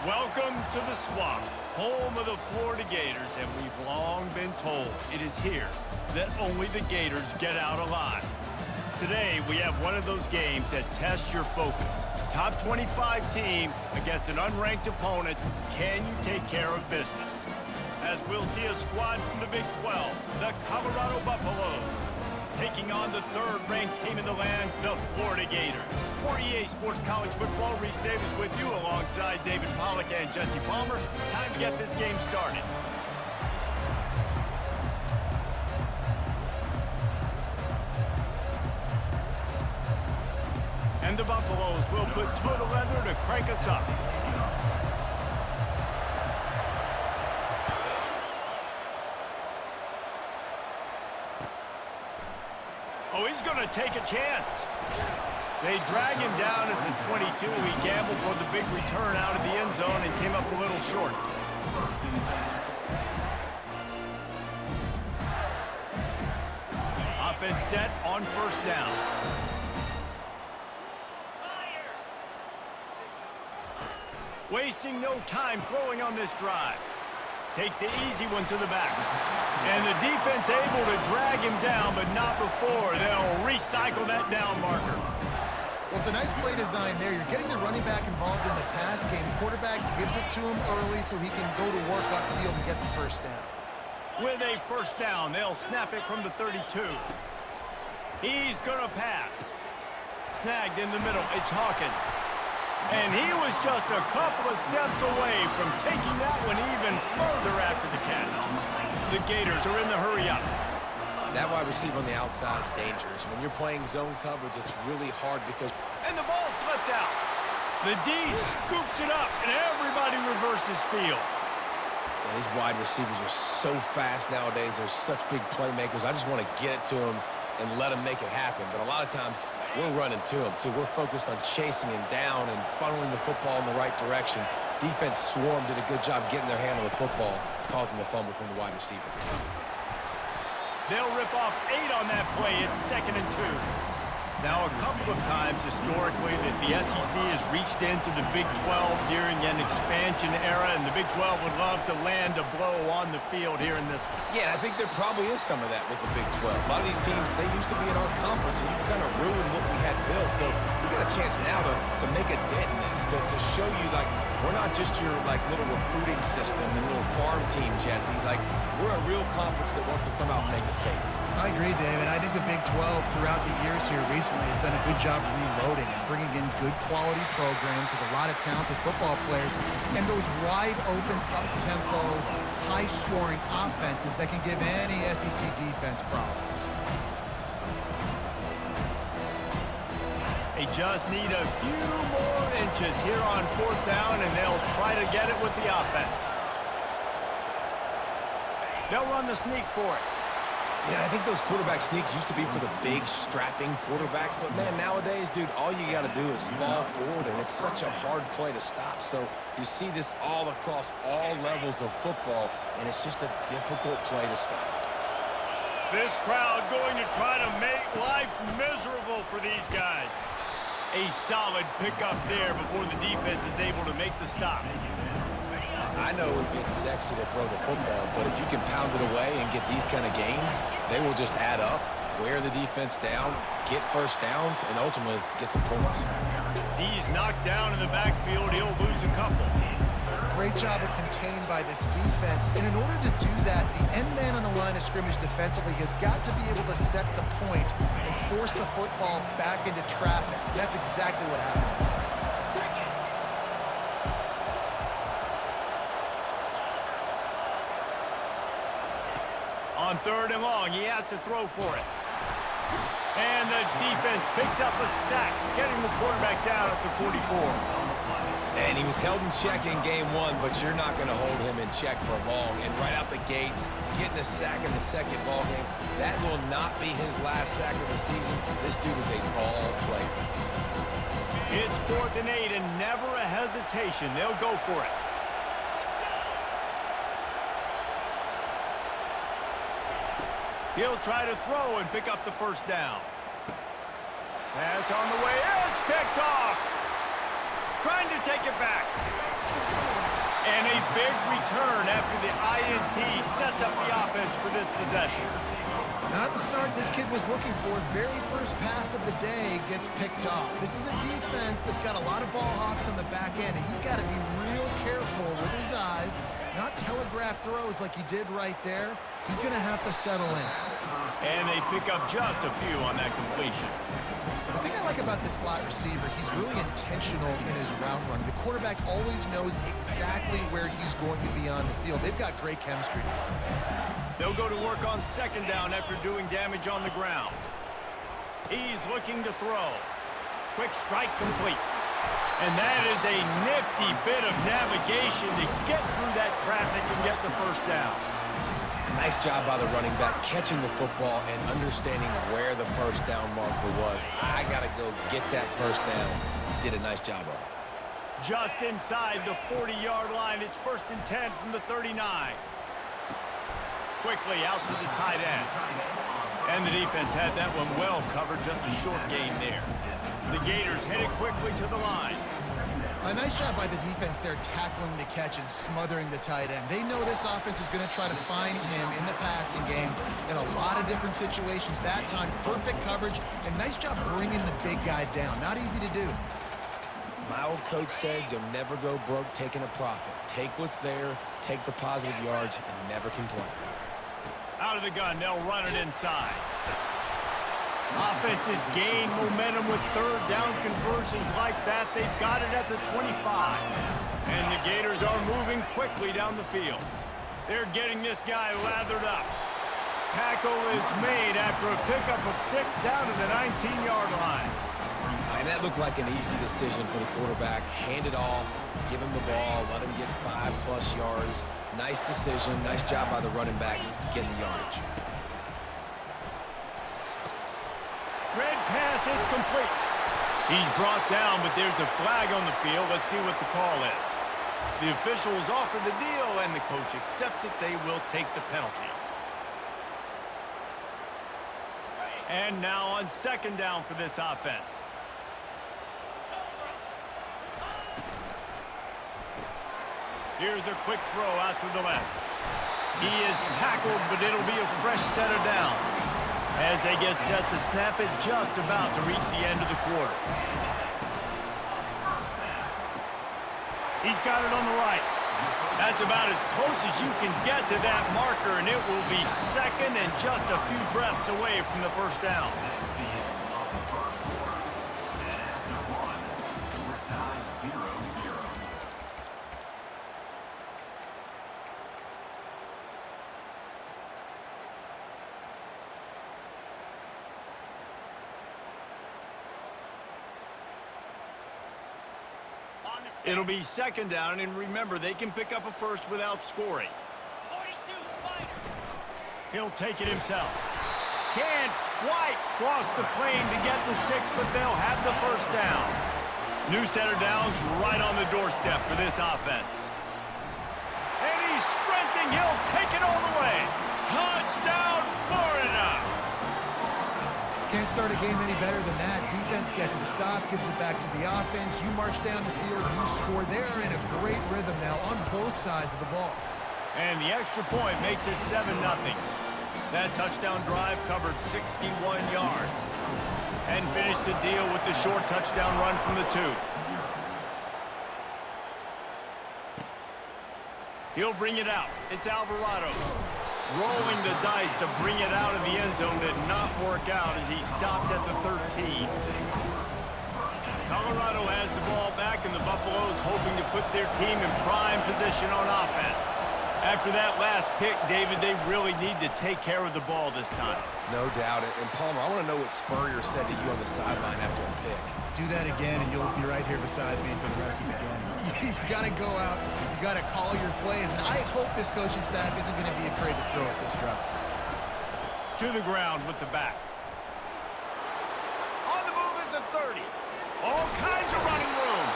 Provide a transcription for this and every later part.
Welcome to the Swamp, home of the Florida Gators, and we've long been told it is here that only the Gators get out alive. Today, we have one of those games that tests your focus. Top 25 team against an unranked opponent. Can you take care of business? As we'll see a squad from the Big 12, the Colorado Buffaloes, taking on the third-ranked team in the land, the Florida Gators. For EA Sports College Football, Reese Davis with you alongside David Pollack and Jesse Palmer. Time to get this game started. And the Buffaloes will put total leather to crank us up. Oh, he's going to take a chance. They drag him down at the 22. He gambled for the big return out of the end zone and came up a little short. Offense set on first down. Wasting no time throwing on this drive. Takes the easy one to the back. And the defense able to drag him down, but not before. They'll recycle that down marker. Well, it's a nice play design there. You're getting the running back involved in the pass game. Quarterback gives it to him early so he can go to work upfield and get the first down. With a first down, they'll snap it from the 32. He's going to pass. Snagged in the middle. It's Hawkins. And he was just a couple of steps away from taking that one even further after the catch. The Gators are in the hurry up. That wide receiver on the outside is dangerous. When you're playing zone coverage, it's really hard because... And the ball slipped out. The D scoops it up, and everybody reverses field. And these wide receivers are so fast nowadays. They're such big playmakers. I just want to get it to them and let them make it happen. But a lot of times, we're running to them, too. We're focused on chasing him down and funneling the football in the right direction. Defense swarm did a good job getting their hand on the football, causing the fumble from the wide receiver. They'll rip off 8 on that play. It's 2nd and 2. Now, a couple of times historically that the SEC has reached into the Big 12 during an expansion era, and the Big 12 would love to land a blow on the field here in this one. Yeah, I think there probably is some of that with the Big 12. A lot of these teams, they used to be in our conference, and you've kind of ruined what we had built. So we got a chance now to make a dent in this, to show you, like, we're not just your, like, little recruiting system and little farm team, Jesse. Like, we're a real conference that wants to come out and make a statement. I agree, David. I think the Big 12 throughout the years here recently has done a good job reloading and bringing in good quality programs with a lot of talented football players and those wide open, up-tempo, high-scoring offenses that can give any SEC defense problems. They just need a few more inches here on 4th down, and they'll try to get it with the offense. They'll run the sneak for it. Yeah, I think those quarterback sneaks used to be for the big, strapping quarterbacks. But, man, nowadays, dude, all you got to do is fall forward, and it's such a hard play to stop. So you see this all across all levels of football, and it's just a difficult play to stop. This crowd going to try to make life miserable for these guys. A solid pickup there before the defense is able to make the stop. I know it's sexy to throw the football, but if you can pound it away and get these kind of gains, they will just add up, wear the defense down, get first downs, and ultimately get some points. He's knocked down in the backfield. He'll lose a couple. Great job of contained by this defense. And in order to do that, the end man on the line of scrimmage defensively has got to be able to set the point and force the football back into traffic. That's exactly what happened. On 3rd and long, he has to throw for it. And the defense picks up a sack, getting the quarterback down at the 44. And he was held in check in game 1, but you're not going to hold him in check for long. And right out the gates, getting a sack in the 2nd ball game, that will not be his last sack of the season. This dude is a ball player. It's 4th and 8, and never a hesitation. They'll go for it. He'll try to throw and pick up the first down. Pass on the way. It's picked off. Trying to take it back. big return after the INT sets up the offense for this possession. Not the start this kid was looking for. Very first pass of the day gets picked off. This is a defense that's got a lot of ball hawks on the back end, and he's got to be real careful with his eyes, not telegraph throws like he did right there. He's going to have to settle in. And they pick up just a few on that completion. The thing I like about this slot receiver, he's really intentional in his route running. The quarterback always knows exactly where he's going to be on the field. They've got great chemistry together. They'll go to work on second down after doing damage on the ground. He's looking to throw. Quick strike complete. And that is a nifty bit of navigation to get through that traffic and get the first down. Nice job by the running back, catching the football and understanding where the first down marker was. I got to go get that first down. Did a nice job of it. Just inside the 40-yard line. It's 1st and 10 from the 39. Quickly out to the tight end. And the defense had that one well covered, just a short gain there. The Gators headed quickly to the line. A nice job by the defense there tackling the catch and smothering the tight end. They know this offense is going to try to find him in the passing game in a lot of different situations. That time, perfect coverage, and nice job bringing the big guy down. Not easy to do. My old coach said you'll never go broke taking a profit. Take what's there, take the positive yards, and never complain. Out of the gun, they'll run it inside. Offense has gained momentum with third down conversions like that. They've got it at the 25. And the Gators are moving quickly down the field. They're getting this guy lathered up. Tackle is made after a pickup of 6 down to the 19-yard line. And that looked like an easy decision for the quarterback. Hand it off, give him the ball, let him get 5+ yards. Nice decision. Nice job by the running back getting the yardage. Red pass, it's complete. He's brought down, but there's a flag on the field. Let's see what the call is. The officials offer the deal, and the coach accepts it. They will take the penalty. And now on second down for this offense. Here's a quick throw out to the left. He is tackled, but it'll be a fresh set of downs as they get set to snap it, just about to reach the end of the quarter. He's got it on the right. That's about as close as you can get to that marker, and it will be second and just a few breaths away from the first down. It'll be second down, and remember, they can pick up a first without scoring. 42, Spider. He'll take it himself. Can't quite cross the plane to get the 6, but they'll have the first down. New set of downs right on the doorstep for this offense. And he's sprinting. He'll take it all the way. Touchdown, Florida! Can't start a game any better than that. Defense gets the stop, gives it back to the offense. You march down the field, you score. They're in a great rhythm now on both sides of the ball. And the extra point makes it 7-0. That touchdown drive covered 61 yards and finished the deal with the short touchdown run from the 2. He'll bring it out. It's Alvarado. Rolling the dice to bring it out of the end zone did not work out as he stopped at the 13. Colorado has the ball back, and the Buffaloes hoping to put their team in prime position on offense. After that last pick, David, they really need to take care of the ball this time. No doubt. And Palmer, I want to know what Spurrier said to you on the sideline after a pick. Do that again, and you'll be right here beside me for the rest of the game. You got to go out. You got to call your plays, and I hope this coaching staff isn't going to be afraid to throw at this drive. To the ground with the back. On the move at the 30. All kinds of running room.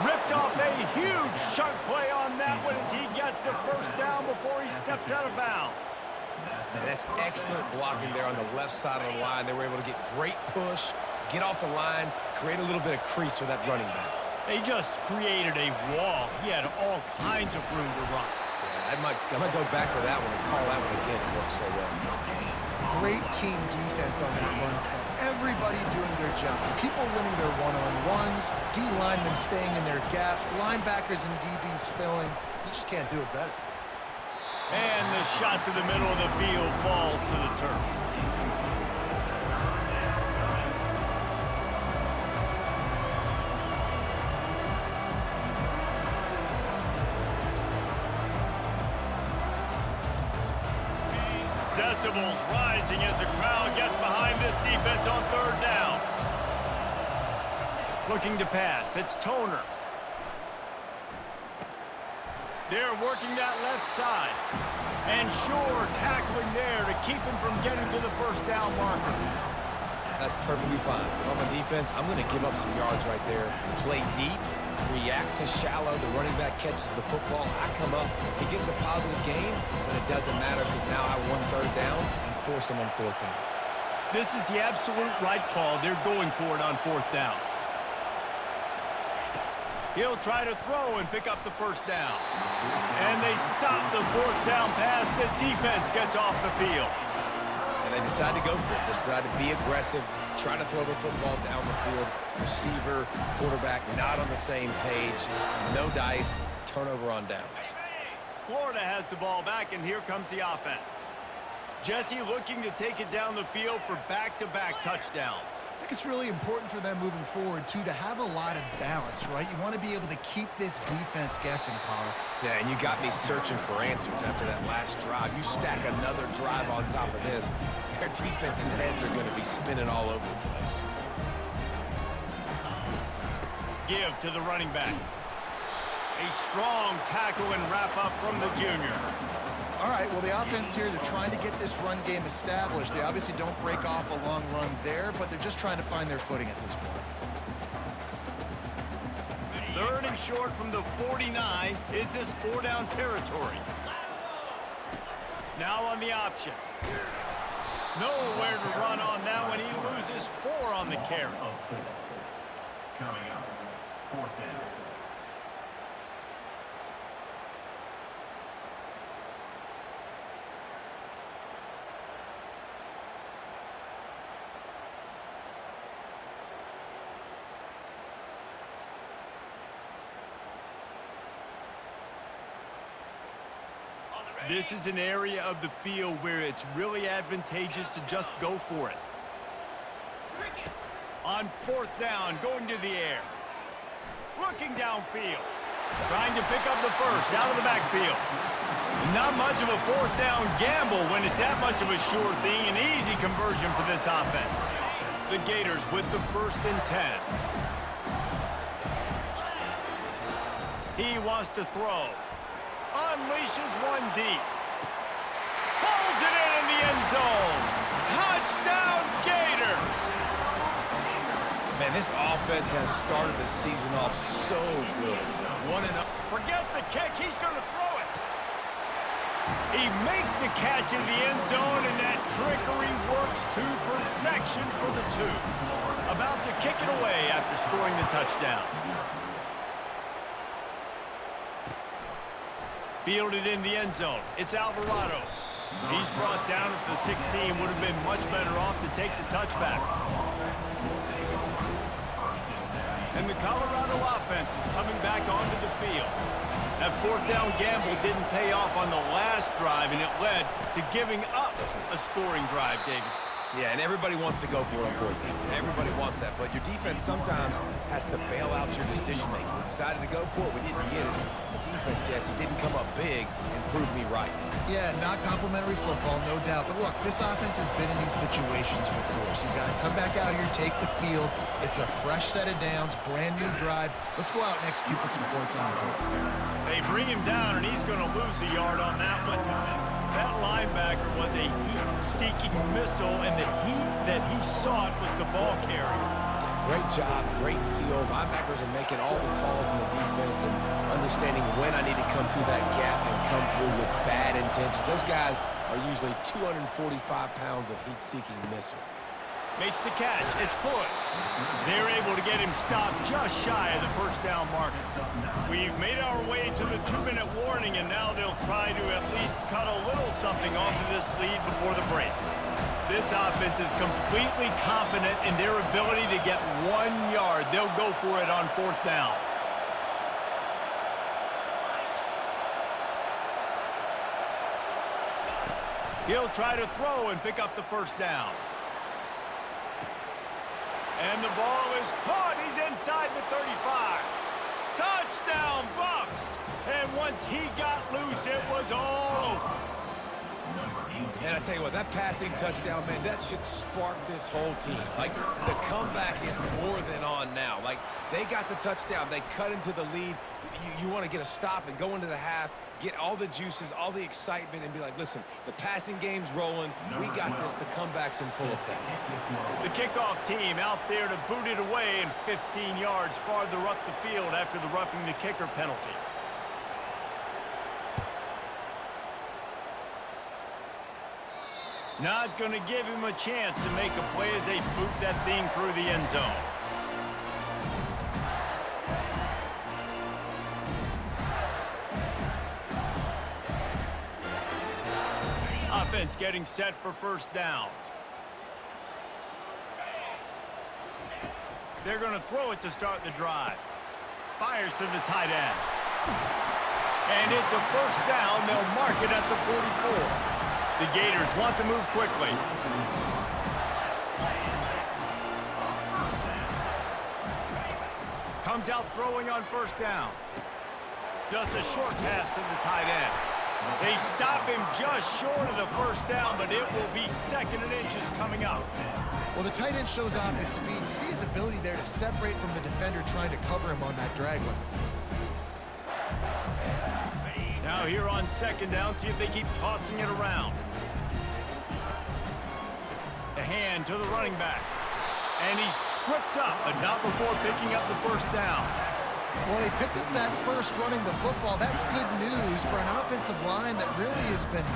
Ripped off a huge chunk play on that one as he gets the first down before he steps out of bounds. Man, that's excellent blocking there on the left side of the line. They were able to get great push, get off the line, create a little bit of crease for that running back. They just created a wall. He had all kinds of room to run. Yeah, I might go back to that one and call that one again. It worked so well. Great team defense on that run play. Everybody doing their job. People winning their one-on-ones, D linemen staying in their gaps, linebackers and DBs filling. You just can't do it better. And the shot to the middle of the field falls to the turf. Decibels rising as the crowd gets behind this defense on third down. Looking to pass, it's Toner. They're working that left side. And Shore tackling there to keep him from getting to the first down marker. That's perfectly fine. If I'm on defense, I'm going to give up some yards right there. Play deep, react to shallow. The running back catches the football. I come up. He gets a positive gain, but it doesn't matter because now I won third down and forced him on fourth down. This is the absolute right call. They're going for it on fourth down. He'll try to throw and pick up the first down. And they stop the fourth down pass. The defense gets off the field. And they decide to go for it. They decide to be aggressive, try to throw the football down the field. Receiver, quarterback, not on the same page. No dice. Turnover on downs. Florida has the ball back, and here comes the offense. Jesse looking to take it down the field for back-to-back touchdowns. I think it's really important for them moving forward, too, to have a lot of balance, right? You want to be able to keep this defense guessing, Pollard. Yeah, and you got me searching for answers after that last drive. You stack another drive on top of this, their defense's heads are going to be spinning all over the place. Give to the running back. A strong tackle and wrap-up from the junior. All right, well, the offense here, they're trying to get this run game established. They obviously don't break off a long run there, but they're just trying to find their footing at this point. Third and short from the 49. Is this four-down territory? Now on the option. Nowhere to run on that one. He loses 4 on the carry. Coming up, fourth down. This is an area of the field where it's really advantageous to just go for it. On fourth down, going to the air. Looking downfield. Trying to pick up the first out of the backfield. Not much of a fourth down gamble when it's that much of a sure thing. An easy conversion for this offense. The Gators with the 1st and 10. He wants to throw. Unleashes one deep. Pulls it in the end zone. Touchdown, Gators! Man, this offense has started the season off so good. 1-0. Forget the kick. He's going to throw it. He makes the catch in the end zone, and that trickery works to perfection for the 2. About to kick it away after scoring the touchdown. Fielded in the end zone. It's Alvarado. He's brought down at the 16. Would have been much better off to take the touchback. And the Colorado offense is coming back onto the field. That fourth down gamble didn't pay off on the last drive, and it led to giving up a scoring drive, David. Yeah, and everybody wants to go for it on fourth down. Everybody wants that, but your defense sometimes has to bail out your decision-making. We decided to go for it. We didn't get it. The defense, Jesse, didn't come up big and prove me right. Yeah, not complimentary football, no doubt. But look, this offense has been in these situations before, so you've got to come back out here, take the field. It's a fresh set of downs, brand new drive. Let's go out and execute, put some points on the board. They bring him down, and he's going to lose a yard on that one. That linebacker was a heat-seeking missile, and the heat that he sought was the ball carrier. Great job, great field. Linebackers are making all the calls in the defense and understanding when I need to come through that gap and come through with bad intentions. Those guys are usually 245 pounds of heat-seeking missile. Makes the catch. It's Hood. They're able to get him stopped just shy of the first down marker. We've made our way to the 2-minute warning, and now they'll try to at least cut a little something off of this lead before the break. This offense is completely confident in their ability to get 1 yard. They'll go for it on 4th down. He'll try to throw and pick up the first down. And the ball is caught. He's inside the 35. Touchdown, Buffs! And once he got loose, it was all over. And I tell you what, that passing touchdown, man, that should spark this whole team. Like, the comeback is more than on now. Like, they got the touchdown. They cut into the lead. You want to get a stop and go into the half, get all the juices, all the excitement, and be like, listen, the passing game's rolling. We got this. The comeback's in full effect. The kickoff team out there to boot it away and 15 yards farther up the field after the roughing the kicker penalty. Not going to give him a chance to make a play as they boot that thing through the end zone. Offense getting set for first down. They're going to throw it to start the drive. Fires to the tight end. And it's a first down. They'll mark it at the 44. The Gators want to move quickly. Comes out throwing on first down. Just a short pass to the tight end. They stop him just short of the first down, but it will be 2nd and inches coming up. Well, the tight end shows off his speed. You see his ability there to separate from the defender trying to cover him on that drag one. Now here on 2nd down, see if they keep tossing it around. The hand to the running back. And he's tripped up, but not before picking up the first down. Well, he picked up that first running the football. That's good news for an offensive line that really has been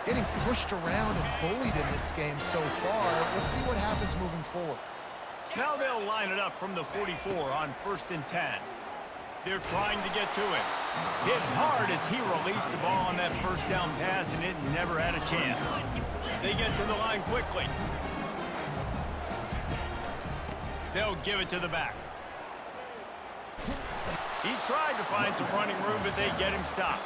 getting pushed around and bullied in this game so far. Let's see what happens moving forward. Now they'll line it up from the 44 on 1st and 10. They're trying to get to him. Hit hard as he released the ball on that first down pass, and it never had a chance. They get to the line quickly. They'll give it to the back. He tried to find some running room, but they get him stopped.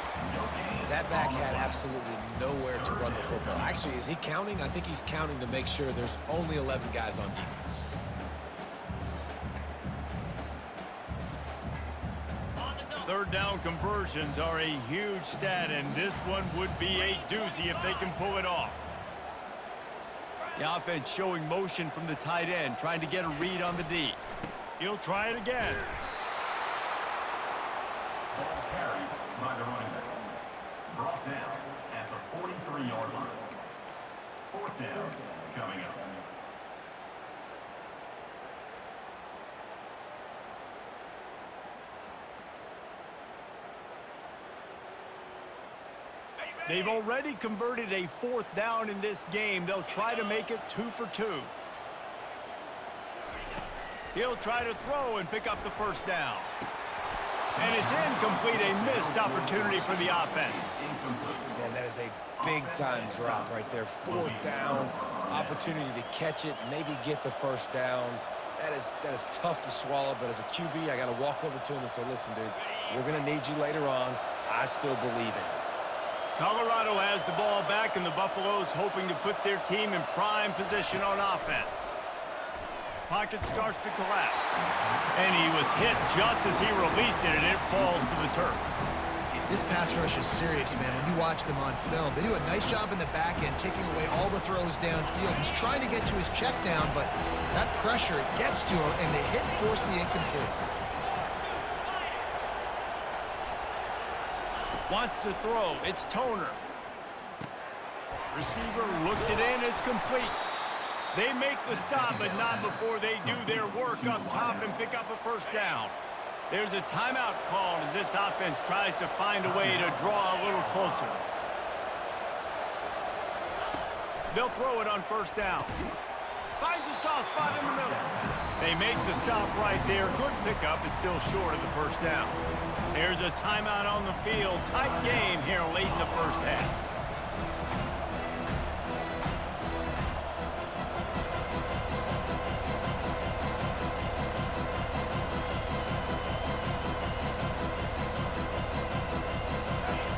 That back had absolutely nowhere to run the football. Actually, is he counting? I think he's counting to make sure there's only 11 guys on defense. Third down conversions are a huge stat, and this one would be a doozy if they can pull it off. The offense showing motion from the tight end, trying to get a read on the D. He'll try it again. Ball carried by the running back. Brought down at the 43-yard line. 4th down coming up. They've already converted a 4th down in this game. They'll try to make it 2 for 2. He'll try to throw and pick up the first down. And it's incomplete, a missed opportunity for the offense. Man, that is a big-time drop right there. 4th down, opportunity to catch it, maybe get the first down. That is tough to swallow, but as a QB, I got to walk over to him and say, listen, dude, we're going to need you later on. I still believe in it. Colorado has the ball back, and the Buffaloes hoping to put their team in prime position on offense. Pocket starts to collapse. And he was hit just as he released it, and it falls to the turf. This pass rush is serious, man. When you watch them on film, they do a nice job in the back end, taking away all the throws downfield. He's trying to get to his check down, but that pressure, it gets to him, and the hit forced the incomplete. Wants to throw. It's Toner. Receiver looks it in. It's complete. They make the stop, but not before they do their work up top and pick up a first down. There's a timeout called as this offense tries to find a way to draw a little closer. They'll throw it on first down. Finds a soft spot in the middle. They make the stop right there. Good pickup. It's still short of the first down. There's a timeout on the field. Tight game here late in the first half.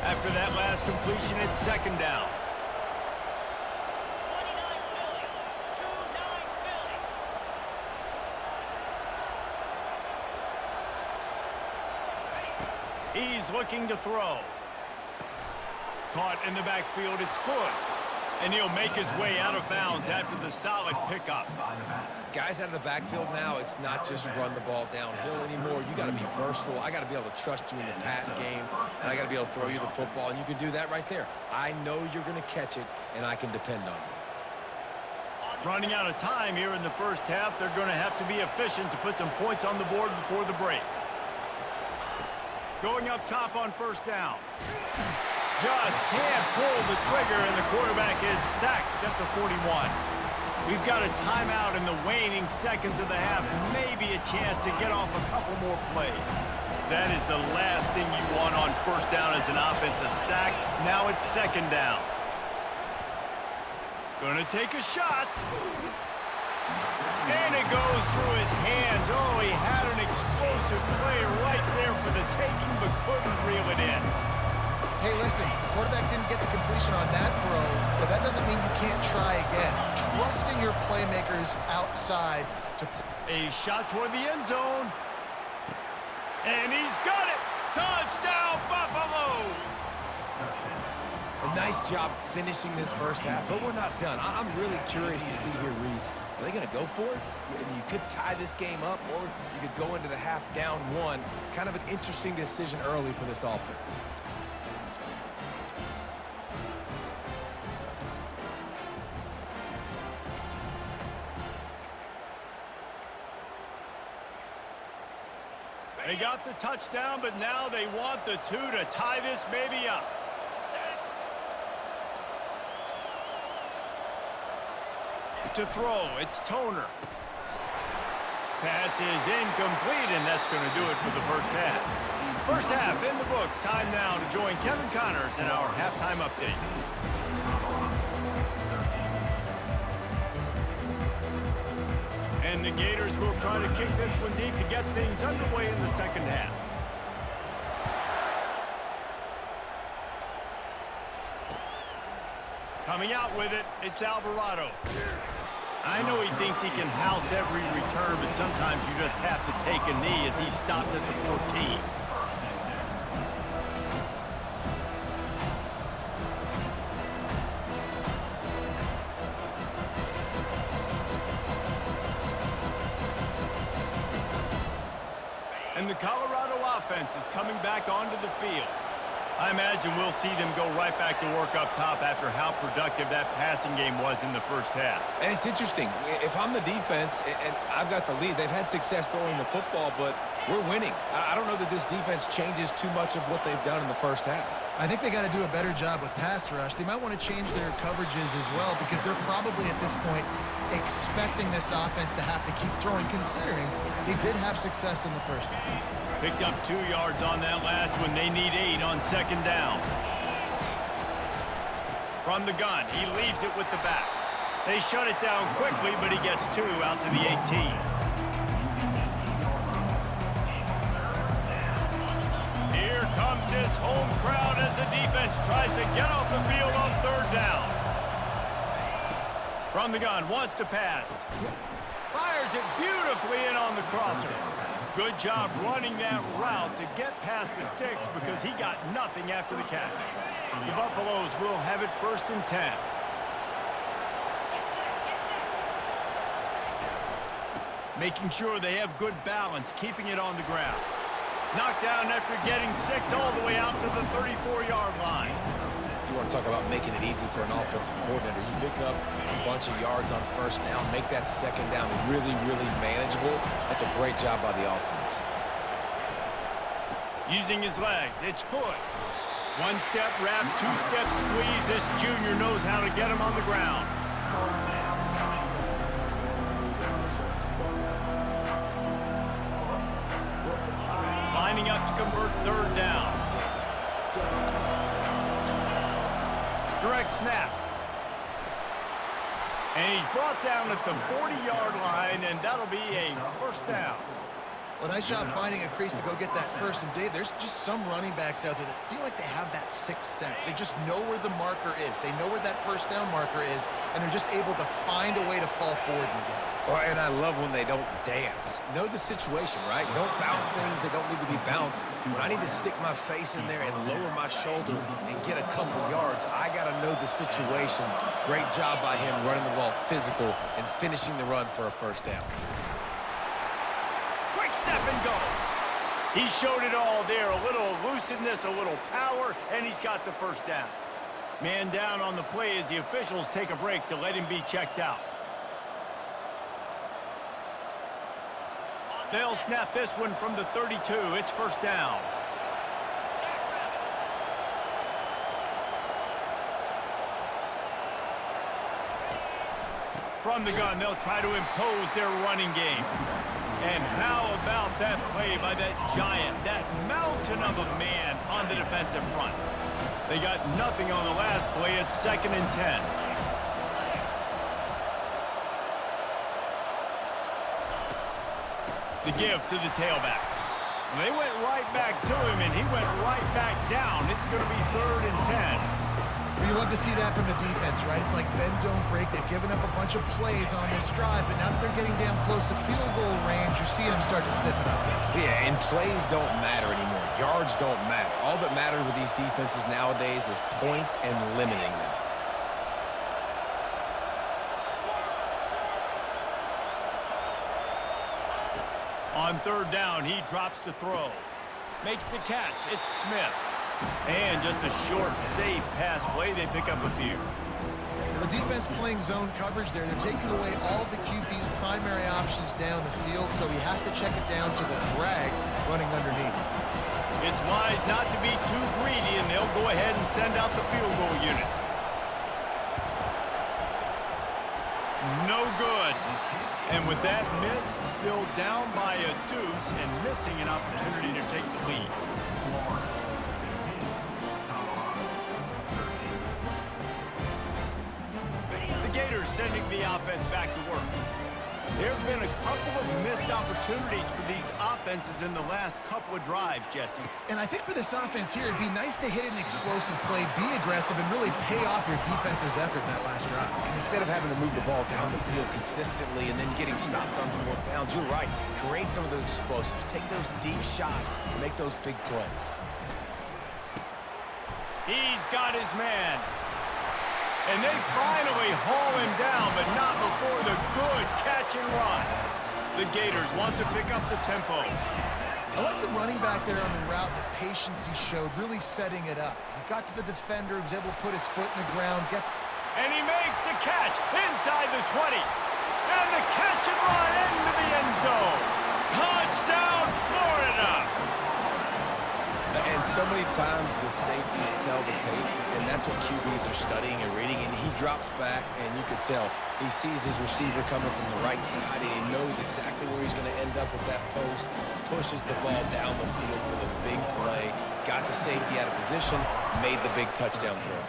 After that last completion, it's second down. 29 Philly. 2-9 Philly. He's looking to throw. Caught in the backfield, it's good. And he'll make his way out of bounds after the solid pickup. Guys out of the backfield now, it's not just run the ball downhill anymore. You got to be versatile. I got to be able to trust you in the pass game, and I got to be able to throw you the football, and you can do that right there. I know you're going to catch it, and I can depend on you. Running out of time here in the first half, they're going to have to be efficient to put some points on the board before the break. Going up top on first down. Just can't pull the trigger, and the quarterback is sacked at the 41. We've got a timeout in the waning seconds of the half, maybe a chance to get off a couple more plays. That is the last thing you want on first down as an offensive sack. Now it's second down. Gonna take a shot. And it goes through his hands. Oh, he had an explosive play right there for the taking, but couldn't reel it in. Hey, listen, the quarterback didn't get the completion on that throw, but that doesn't mean you can't try again. Trusting your playmakers outside to... A shot toward the end zone. And he's got it! Touchdown, Buffaloes! A nice job finishing this first half, but we're not done. I'm really curious to see here, Reese. Are they going to go for it? I mean, you could tie this game up, or you could go into the half down one. Kind of an interesting decision early for this offense. They got the touchdown, but now they want the two to tie this baby up. To throw, it's Toner. Pass is incomplete, and that's going to do it for the first half. First half in the books. Time now to join Kevin Connors in our halftime update. And the Gators will try to kick this one deep to get things underway in the second half. Coming out with it, it's Alvarado. I know he thinks he can house every return, but sometimes you just have to take a knee as he stopped at the 14. And the Colorado offense is coming back onto the field. I imagine we'll see them go right back to work up top after how productive that passing game was in the first half. And it's interesting. If I'm the defense and I've got the lead, they've had success throwing the football, but we're winning. I don't know that this defense changes too much of what they've done in the first half. I think they got to do a better job with pass rush. They might want to change their coverages as well, because they're probably at this point expecting this offense to have to keep throwing, considering they did have success in the first half. Picked up 2 yards on that last one. They need 8 on second down. From the gun, he leaves it with the back. They shut it down quickly, but he gets 2 out to the 18. Here comes this home crowd as the defense tries to get off the field on third down. From the gun, wants to pass. Fires it beautifully in on the crosser. Good job running that route to get past the sticks because he got nothing after the catch. The Buffaloes will have it 1st and 10. Making sure they have good balance, keeping it on the ground. Knocked down after getting 6 all the way out to the 34-yard line. You want to talk about making it easy for an offensive coordinator. You pick up a bunch of yards on first down, make that second down really, really manageable. That's a great job by the offense. Using his legs, it's Hood. 1-step wrap, 2-step squeeze. This junior knows how to get him on the ground. convert third down. Direct snap. And he's brought down at the 40-yard line, and that'll be a first down. Well, nice job finding a crease to go get that first. And, Dave, there's just some running backs out there that feel like they have that sixth sense. They just know where the marker is. They know where that first down marker is, and they're just able to find a way to fall forward and get it. Well, and I love when they don't dance. Know the situation, right? Don't bounce things that don't need to be bounced. When I need to stick my face in there and lower my shoulder and get a couple yards, I got to know the situation. Great job by him running the ball physical and finishing the run for a first down. Quick step and go. He showed it all there. A little elusiveness, a little power, and he's got the first down. Man down on the play as the officials take a break to let him be checked out. They'll snap this one from the 32. It's first down. From the gun, they'll try to impose their running game. And how about that play by that giant, that mountain of a man on the defensive front? They got nothing on the last play. It's 2nd and 10. The give to the tailback. They went right back to him, and he went right back down. It's going to be 3rd and 10. You love to see that from the defense, right? It's like bend, don't break. They've given up a bunch of plays on this drive, but now that they're getting down close to field goal range, you're seeing them start to stiffen up. Yeah, and plays don't matter anymore. Yards don't matter. All that matters with these defenses nowadays is points and limiting them. On 3rd down, he drops to throw. Makes the catch. It's Smith. And just a short, safe pass play. They pick up a few. Well, the defense playing zone coverage there. They're taking away all of the QB's primary options down the field, so he has to check it down to the drag running underneath. It's wise not to be too greedy, and they'll go ahead and send out the field goal unit. No good. And with that miss, still down by a deuce and missing an opportunity to take the lead. The Gators sending the offense back to work. There have been a couple of missed opportunities for these offenses in the last couple of drives, Jesse. And I think for this offense here, it'd be nice to hit an explosive play, be aggressive, and really pay off your defense's effort in that last drive. And instead of having to move the ball down the field consistently and then getting stopped on 4th downs, you're right. Create some of those explosives. Take those deep shots. Make those big plays. He's got his man. And they finally haul him down, but not before the good catch and run. The Gators want to pick up the tempo. I like the running back there on the route, the patience he showed, really setting it up. He got to the defender, was able to put his foot in the ground, gets... And he makes the catch inside the 20. And the catch and run into the end zone. Touchdown, Florida! And so many times the safeties tell the tape, and that's what QBs are studying and reading, and he drops back, and you can tell he sees his receiver coming from the right side, and he knows exactly where he's going to end up with that post, pushes the ball down the field for the big play, got the safety out of position, made the big touchdown throw.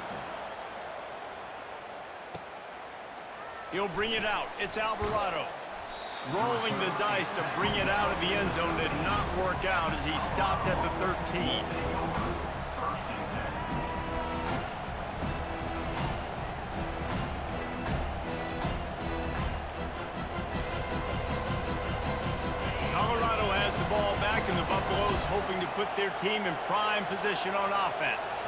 He'll bring it out. It's Alvarado. Rolling the dice to bring it out of the end zone did not work out as he stopped at the 13. Colorado has the ball back, and the Buffaloes hoping to put their team in prime position on offense.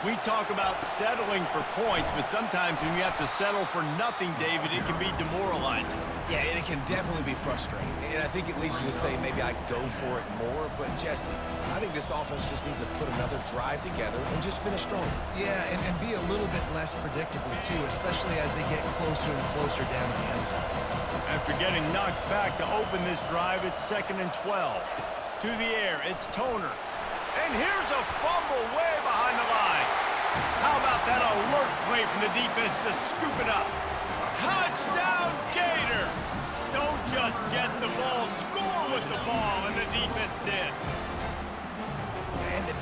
We talk about settling for points, but sometimes when you have to settle for nothing, David, it can be demoralizing. Yeah, and it can definitely be frustrating. And I think it leads you to say maybe I go for it more. But, Jesse, I think this offense just needs to put another drive together and just finish strong. Yeah, and be a little bit less predictable, too, especially as they get closer and closer down to the end zone. After getting knocked back to open this drive, it's 2nd and 12. To the air, it's Toner. And here's a fumble way behind the line. How about that alert play from the defense to scoop it up? Touchdown, Gators! Don't just get the ball, score with the ball, and the defense did.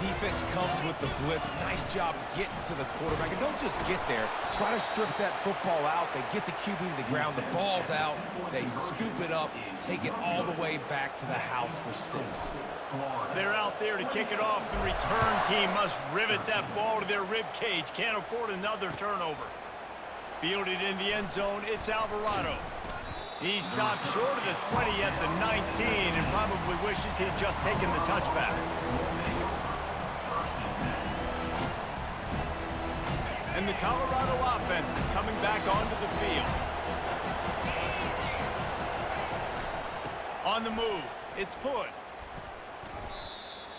defense comes with the blitz. Nice job getting to the quarterback. And don't just get there. Try to strip that football out. They get the QB to the ground. The ball's out. They scoop it up, take it all the way back to the house for 6. They're out there to kick it off. The return team must rivet that ball to their rib cage. Can't afford another turnover. Fielded in the end zone, it's Alvarado. He stopped short of the 20 at the 19 and probably wishes he'd just taken the touchback. And the Colorado offense is coming back onto the field. On the move, it's Hood.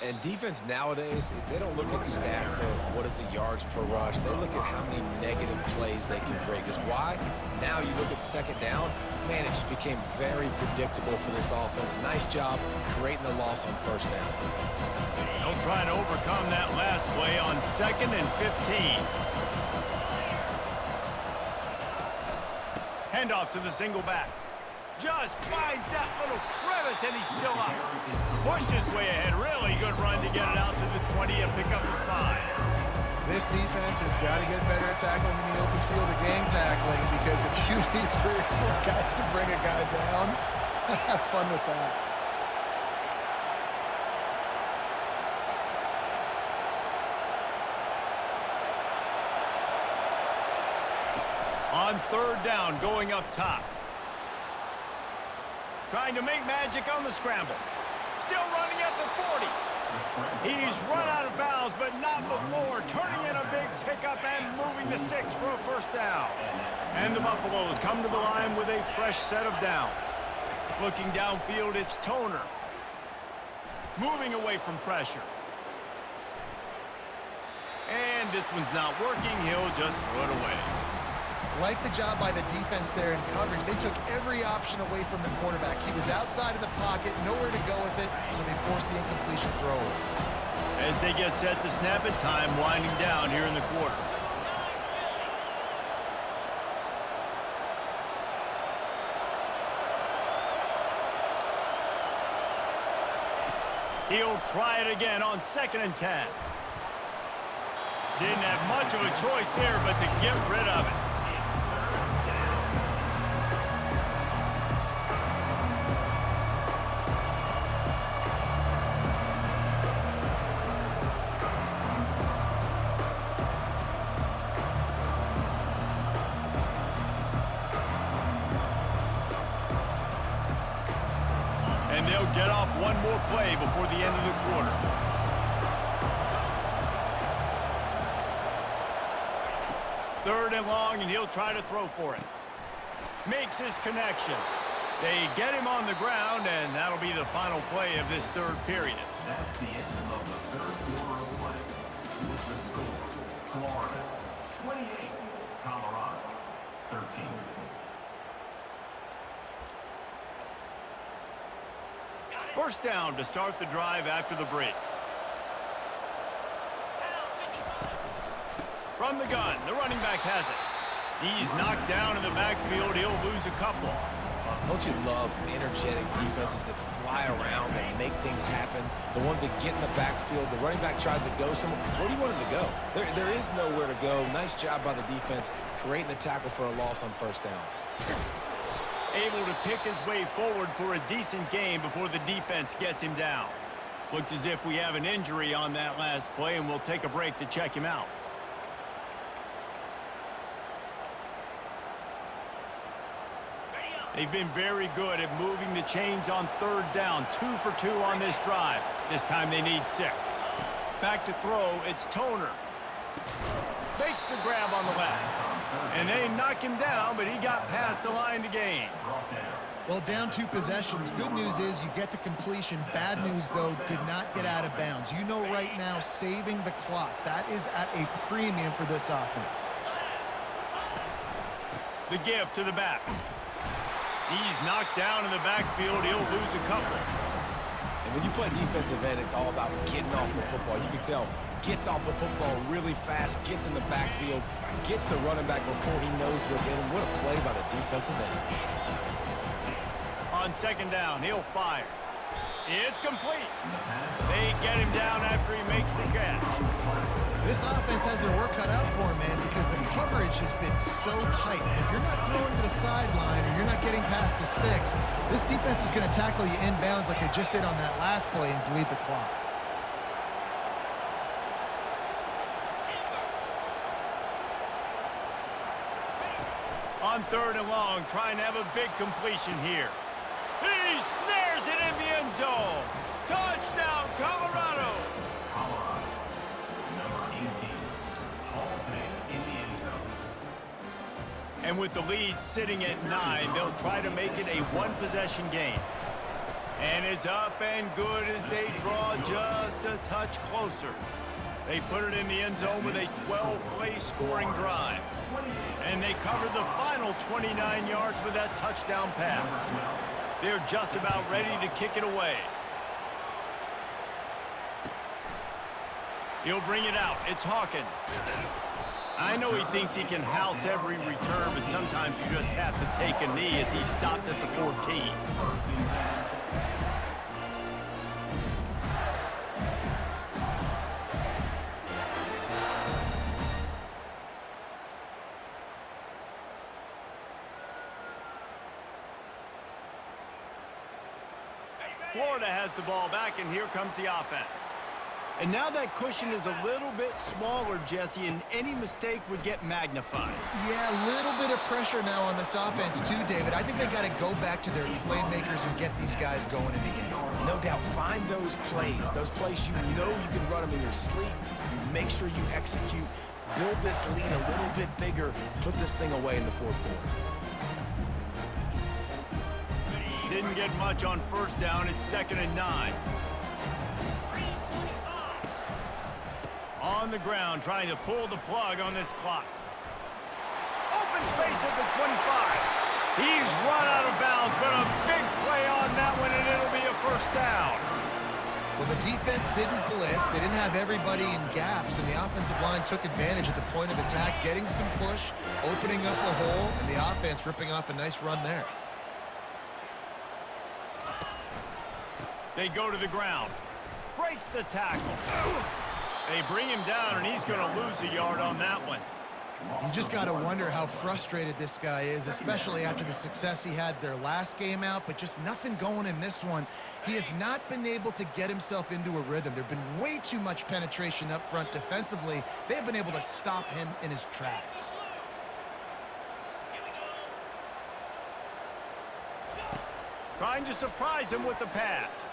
And defense nowadays, they don't look at stats of what is the yards per rush. They look at how many negative plays they can create. Because why? Now you look at second down, man, it just became very predictable for this offense. Nice job creating the loss on first down. They'll try to overcome that last play on 2nd and 15. Handoff to the single back. Just finds that little crevice, and he's still up. Pushed his way ahead. Really good run to get it out to the 20 and pick up a 5. This defense has got to get better at tackling in the open field or game tackling, because if you need 3 or 4 guys to bring a guy down, have fun with that. On 3rd down, going up top. Trying to make magic on the scramble. Still running at the 40. He's run out of bounds, but not before. Turning in a big pickup and moving the sticks for a first down. And the Buffaloes come to the line with a fresh set of downs. Looking downfield, it's Toner. Moving away from pressure. And this one's not working. He'll just throw it away. Like the job by the defense there in coverage. They took every option away from the quarterback. He was outside of the pocket, nowhere to go with it, so they forced the incompletion throw. As they get set to snap it, time winding down here in the quarter. He'll try it again on 2nd and 10. Didn't have much of a choice there, but to get rid of it. And they'll get off one more play before the end of the quarter. Third and long, and he'll try to throw for it. Makes his connection. They get him on the ground, and that'll be the final play of this 3rd period. That's the end of the 3rd quarter of play. With the score, Florida 28, Colorado 13. First down to start the drive after the break. From the gun, the running back has it. He's knocked down in the backfield. He'll lose a couple. Don't you love energetic defenses that fly around, that make things happen? The ones that get in the backfield, the running back tries to go somewhere. Where do you want him to go? There is nowhere to go. Nice job by the defense, creating the tackle for a loss on first down. Able to pick his way forward for a decent game before the defense gets him down. Looks as if we have an injury on that last play, and we'll take a break to check him out. They've been very good at moving the chains on 3rd down. 2 for 2 on this drive. This time they need 6. Back to throw, it's Toner. Makes the grab on the left. And they knock him down, but he got past the line to gain. Well, down 2 possessions. Good news is you get the completion. Bad news, though, did not get out of bounds. You know right now, saving the clock. That is at a premium for this offense. The give to the back. He's knocked down in the backfield. He'll lose a couple. And when you play defensive end, it's all about getting off the football. You can tell, gets off the football really fast, gets in the backfield, gets the running back before he knows we're getting him. What a play by the defensive end. On 2nd down, he'll fire. It's complete. They get him down after he makes the catch. This offense has their work cut out for him, man, because the coverage has been so tight. And if you're not throwing to the sideline or you're not getting past the sticks, this defense is going to tackle you inbounds like they just did on that last play and bleed the clock. On 3rd and long, trying to have a big completion here. He snares it in the end zone. Touchdown, Colorado. Colorado, number 18, Hall of Fame in the end zone. And with the lead sitting at 9, they'll try to make it a one-possession game. And it's up and good as they draw just a touch closer. They put it in the end zone with a 12-play scoring drive. And they covered the final 29 yards with that touchdown pass. They're just about ready to kick it away. He'll bring it out. It's Hawkins. I know he thinks he can house every return, but sometimes you just have to take a knee as he stopped at the 14. Florida has the ball back, and here comes the offense. And now that cushion is a little bit smaller, Jesse, and any mistake would get magnified. Yeah, a little bit of pressure now on this offense too, David. I think they got to go back to their playmakers and get these guys going in the game. No doubt, find those plays you know you can run them in your sleep. You make sure you execute, build this lead a little bit bigger, put this thing away in the 4th quarter. Didn't get much on 1st down. It's 2nd and 9. On the ground, trying to pull the plug on this clock. Open space at the 25. He's run out of bounds, but a big play on that one, and it'll be a 1st down. Well, the defense didn't blitz. They didn't have everybody in gaps, and the offensive line took advantage at the point of attack, getting some push, opening up a hole, and the offense ripping off a nice run there. They go to the ground. Breaks the tackle. They bring him down, and he's going to lose a yard on that one. You just got to wonder how frustrated this guy is, especially after the success he had their last game out, but just nothing going in this one. He has not been able to get himself into a rhythm. There have been way too much penetration up front defensively. They have been able to stop him in his tracks. Trying to surprise him with the pass.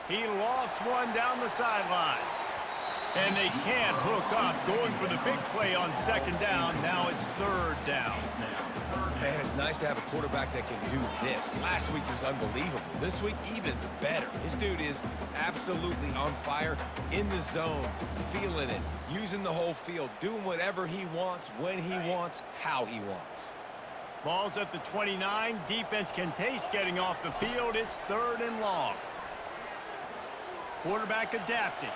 He lofts one down the sideline. And they can't hook up, going for the big play on 2nd down. Now it's 3rd down. Man, it's nice to have a quarterback that can do this. Last week was unbelievable. This week, even better. This dude is absolutely on fire, in the zone, feeling it, using the whole field, doing whatever he wants, when he wants, how he wants. Ball's at the 29. Defense can taste getting off the field. It's 3rd and long. Quarterback adapting.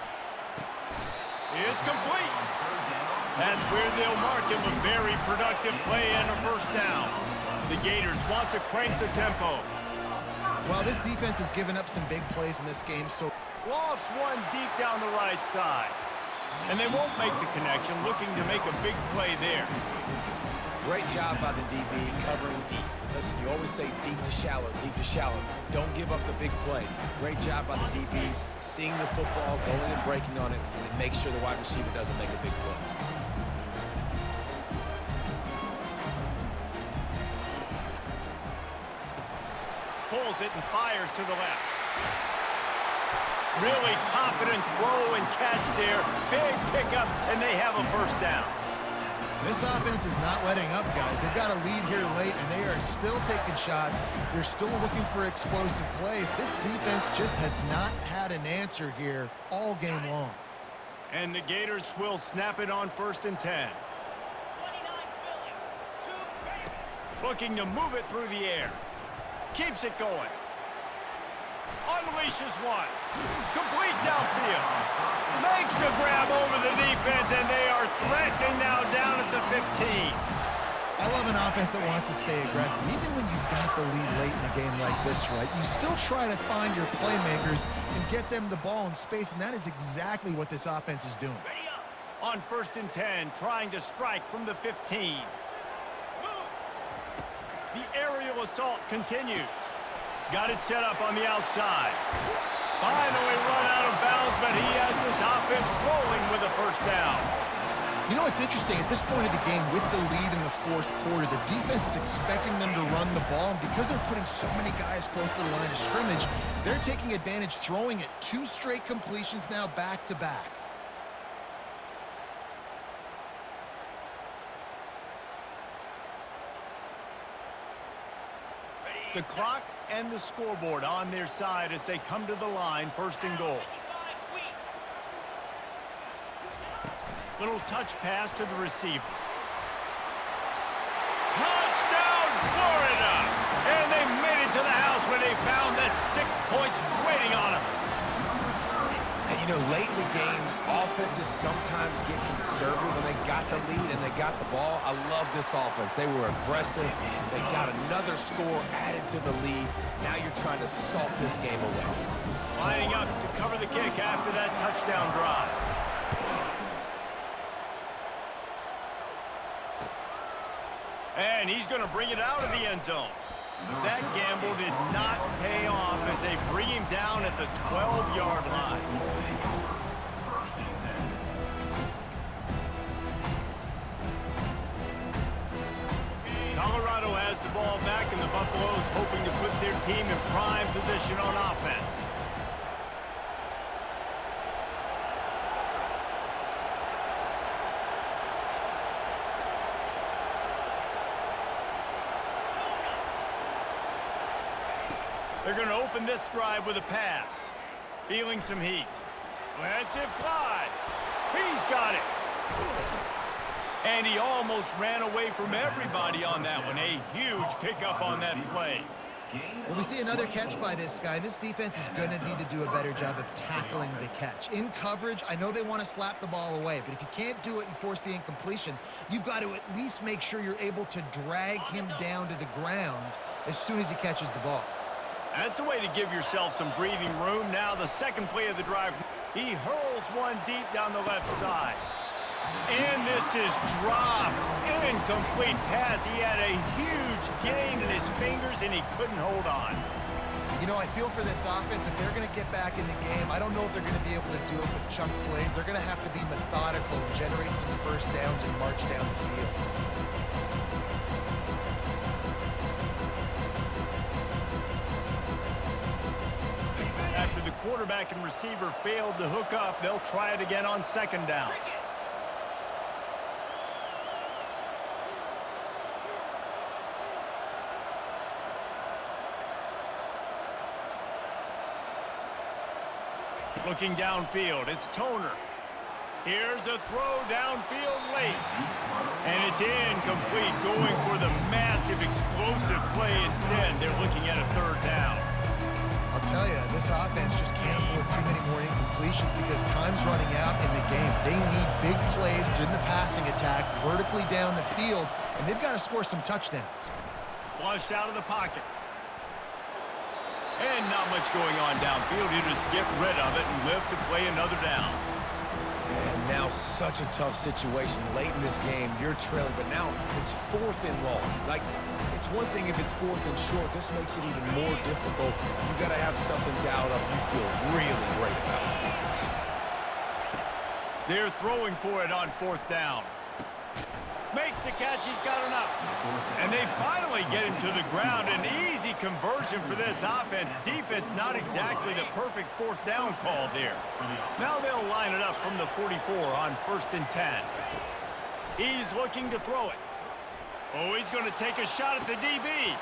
It's complete. That's where they'll mark him a very productive play and a 1st down. The Gators want to crank the tempo. Well, this defense has given up some big plays in this game, so Lofts one deep down the right side. And they won't make the connection, looking to make a big play there. Great job by the DB covering deep. Listen, you always say deep to shallow, deep to shallow. Don't give up the big play. Great job by the DBs, seeing the football, going and breaking on it, and make sure the wide receiver doesn't make a big play. Pulls it and fires to the left. Really confident throw and catch there. Big pickup, and they have a 1st down. this offense is not letting up, guys. They've got a lead here late, and they are still taking shots. They're still looking for explosive plays. This defense just has not had an answer here all game long. And the Gators will snap it on 1st and 10. Looking to move it through the air. Keeps it going. Unleashes one. Complete downfield. Makes the grab over the defense, and they are threatening now down at the 15. I love an offense that wants to stay aggressive. Even when you've got the lead late in a game like this, right, you still try to find your playmakers and get them the ball in space, and that is exactly what this offense is doing. On 1st and 10, trying to strike from the 15. The aerial assault continues. Got it set up on the outside. Finally run out of bounds, but he has this offense rolling with a first down. You know, it's interesting. At this point of the game, with the lead in the 4th quarter, the defense is expecting them to run the ball, and because they're putting so many guys close to the line of scrimmage, they're taking advantage, throwing it 2 straight completions now back-to-back. The clock and the scoreboard on their side as they come to the line, 1st and goal. Little touch pass to the receiver. Touchdown, Florida! And they made it to the house when they found that 6 points waiting on them. And, you know, late in the games, offenses sometimes get conservative when they got the lead and they got the ball. I love this offense. They were aggressive. They got another score added to the lead. Now you're trying to salt this game away. Lining up to cover the kick after that touchdown drive. And he's going to bring it out of the end zone. That gamble did not pay off as they bring him down at the 12-yard line. Colorado has the ball back, and the Buffaloes hoping to put their team in prime position on offense. They're going to open this drive with a pass. Feeling some heat. Lets it fly. He's got it. And he almost ran away from everybody on that one. A huge pickup on that play. Well, we see another catch by this guy. This defense is going to need to do a better job of tackling the catch. In coverage, I know they want to slap the ball away, but if you can't do it and force the incompletion, you've got to at least make sure you're able to drag him down to the ground as soon as he catches the ball. That's a way to give yourself some breathing room. Now the second play of the drive. He hurls one deep down the left side. And this is dropped. Incomplete pass. He had a huge gain in his fingers, and he couldn't hold on. You know, I feel for this offense, if they're going to get back in the game, I don't know if they're going to be able to do it with chunk plays. They're going to have to be methodical and generate some first downs and march down the field. After the quarterback and receiver failed to hook up, they'll try it again on 2nd down. Looking downfield, it's Toner. Here's a throw downfield late. And it's incomplete, going for the massive explosive play instead. They're looking at a 3rd down. I'll tell you, this offense just can't afford too many more incompletions because time's running out in the game. They need big plays in the passing attack, vertically down the field, and they've got to score some touchdowns. Flushed out of the pocket. And not much going on downfield. You just get rid of it and live to play another down. And now such a tough situation late in this game. You're trailing, but now it's 4th and long. Like, it's one thing if it's 4th and short. This makes it even more difficult. You've got to have something dialed up you feel really great about. They're throwing for it on 4th down. Makes the catch, he's got enough. And they finally get him to the ground. An easy conversion for this offense. Defense not exactly the perfect 4th down call there. Now they'll line it up from the 44 on 1st and 10. He's looking to throw it. Oh, he's going to take a shot at the DB.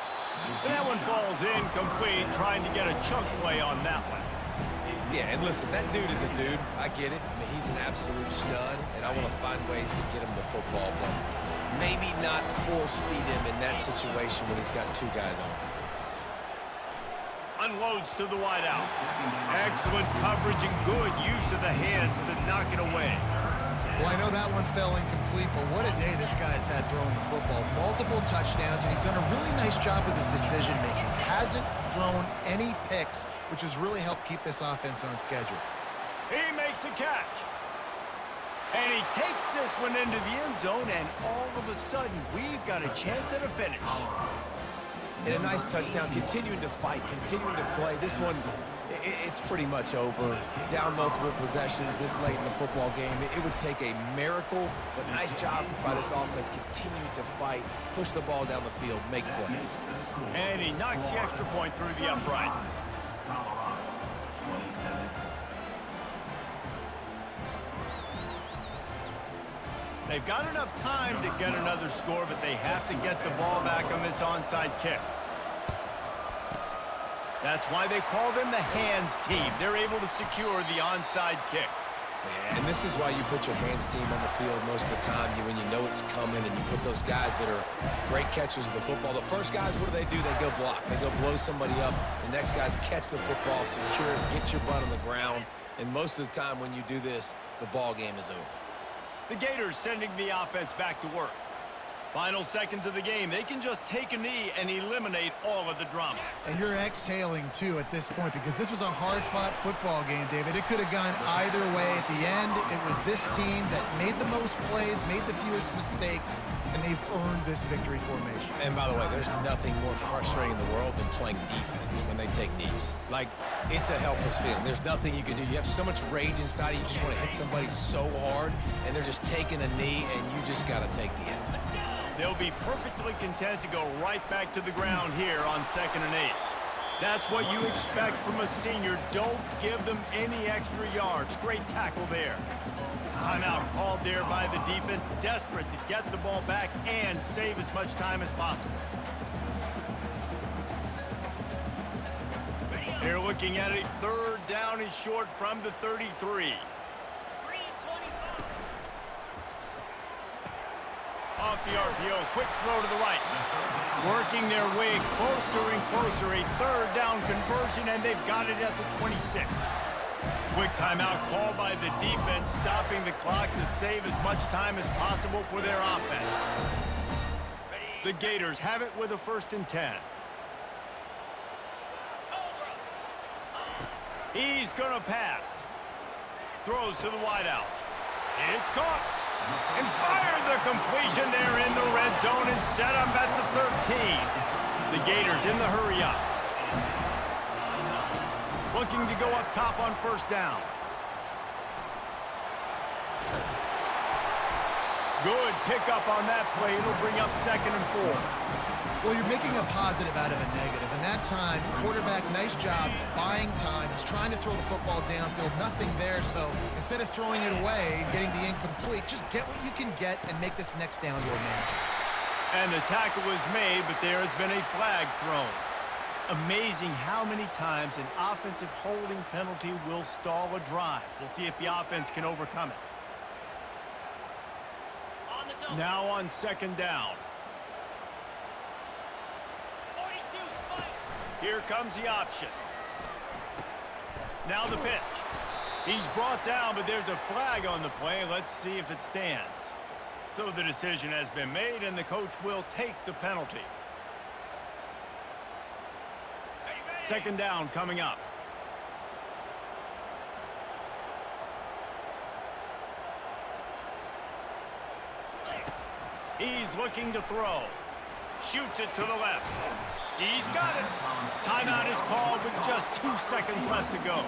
That one falls incomplete, trying to get a chunk play on that one. Yeah, and listen, that dude is a dude. I get it. I mean, he's an absolute stud, and I want to find ways to get him the football, but maybe not force feed him in that situation when he's got 2 guys on him. Unloads to the wideout. Excellent coverage and good use of the hands to knock it away. Well, I know that one fell incomplete, but what a day this guy's had throwing the football. football, multiple touchdowns, and he's done a really nice job with his decision-making. Hasn't thrown any picks, which has really helped keep this offense on schedule. He makes a catch. And he takes this one into the end zone, and all of a sudden, we've got a chance at a finish. And a nice touchdown, continuing to fight, continuing to play. This one, it's pretty much over. Down multiple possessions this late in the football game. It would take a miracle, but nice job by this offense continuing to fight, push the ball down the field, make plays. And he knocks the extra point through the uprights. Colorado, 27. They've got enough time to get another score, but they have to get the ball back on this onside kick. That's why they call them the hands team. They're able to secure the onside kick. Yeah, and this is why you put your hands team on the field most of the time when you know it's coming, and you put those guys that are great catchers of the football. The first guys, what do? They go block. They go blow somebody up. The next guys catch the football, secure it, get your butt on the ground. And most of the time when you do this, the ball game is over. The Gators sending the offense back to work. Final seconds of the game. They can just take a knee and eliminate all of the drama. And you're exhaling, too, at this point, because this was a hard-fought football game, David. It could have gone either way. At the end, it was this team that made the most plays, made the fewest mistakes, and they've earned this victory formation. And by the way, there's nothing more frustrating in the world than playing defense when they take knees. Like, it's a helpless feeling. There's nothing you can do. You have so much rage inside you just want to hit somebody so hard, and they're just taking a knee, and you just got to take the end. They'll be perfectly content to go right back to the ground here on 2nd and 8. That's what you expect from a senior. Don't give them any extra yards. Great tackle there. Timeout called there by the defense, desperate to get the ball back and save as much time as possible. They're looking at a 3rd down and short from the 33. Off the RPO, quick throw to the right. Working their way closer and closer, a 3rd down conversion, and they've got it at the 26. Quick timeout called by the defense, stopping the clock to save as much time as possible for their offense. The Gators have it with a 1st and 10. He's gonna pass. Throws to the wideout. It's caught. And fired the completion there in the red zone and set him at the 13. The Gators in the hurry up. Looking to go up top on 1st down. Good pickup on that play. It'll bring up 2nd and 4. Well, you're making a positive out of a negative, and that time, quarterback, nice job, buying time. He's trying to throw the football downfield, nothing there, so instead of throwing it away and getting the incomplete, just get what you can get and make this next down your manageable. And the tackle was made, but there has been a flag thrown. Amazing how many times an offensive holding penalty will stall a drive. We'll see if the offense can overcome it. Now on 2nd down. Here comes the option. Now the pitch. He's brought down, but there's a flag on the play. Let's see if it stands. So the decision has been made, and the coach will take the penalty. 2nd down coming up. He's looking to throw. Shoots it to the left. He's got it. Timeout is called with just 2 seconds left to go.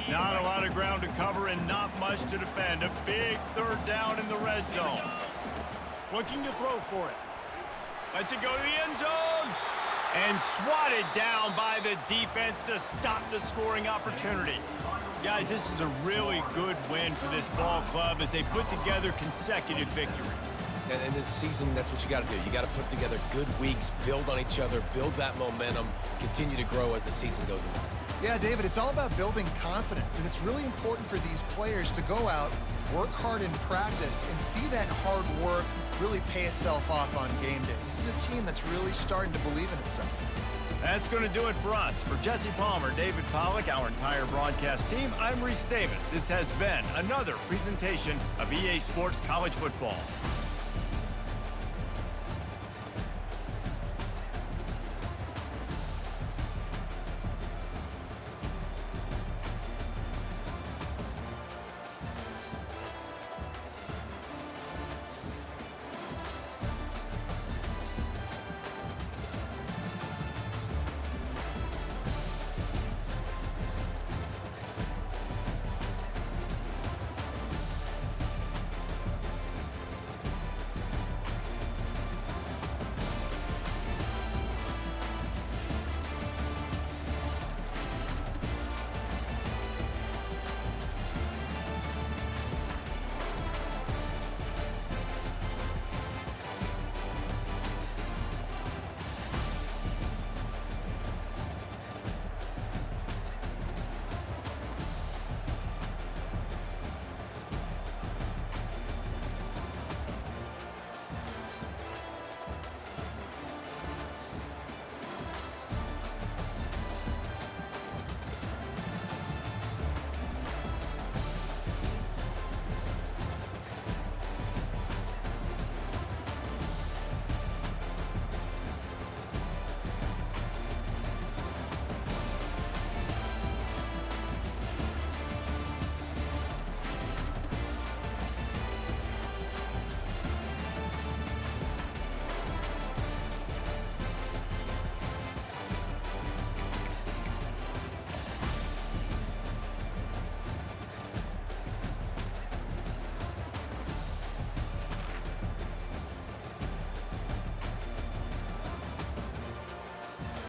Not a lot of ground to cover and not much to defend. A big 3rd down in the red zone. Looking to throw for it. Lets it go to the end zone. And swatted down by the defense to stop the scoring opportunity. Guys, this is a really good win for this ball club as they put together consecutive victories. And this season, that's what you got to do. You got to put together good weeks, build on each other, build that momentum, continue to grow as the season goes along. Yeah, David, it's all about building confidence, and it's really important for these players to go out, work hard in practice, and see that hard work really pay itself off on game day. This is a team that's really starting to believe in itself. That's going to do it for us. For Jesse Palmer, David Pollack, our entire broadcast team, I'm Reese Davis. This has been another presentation of EA Sports College Football.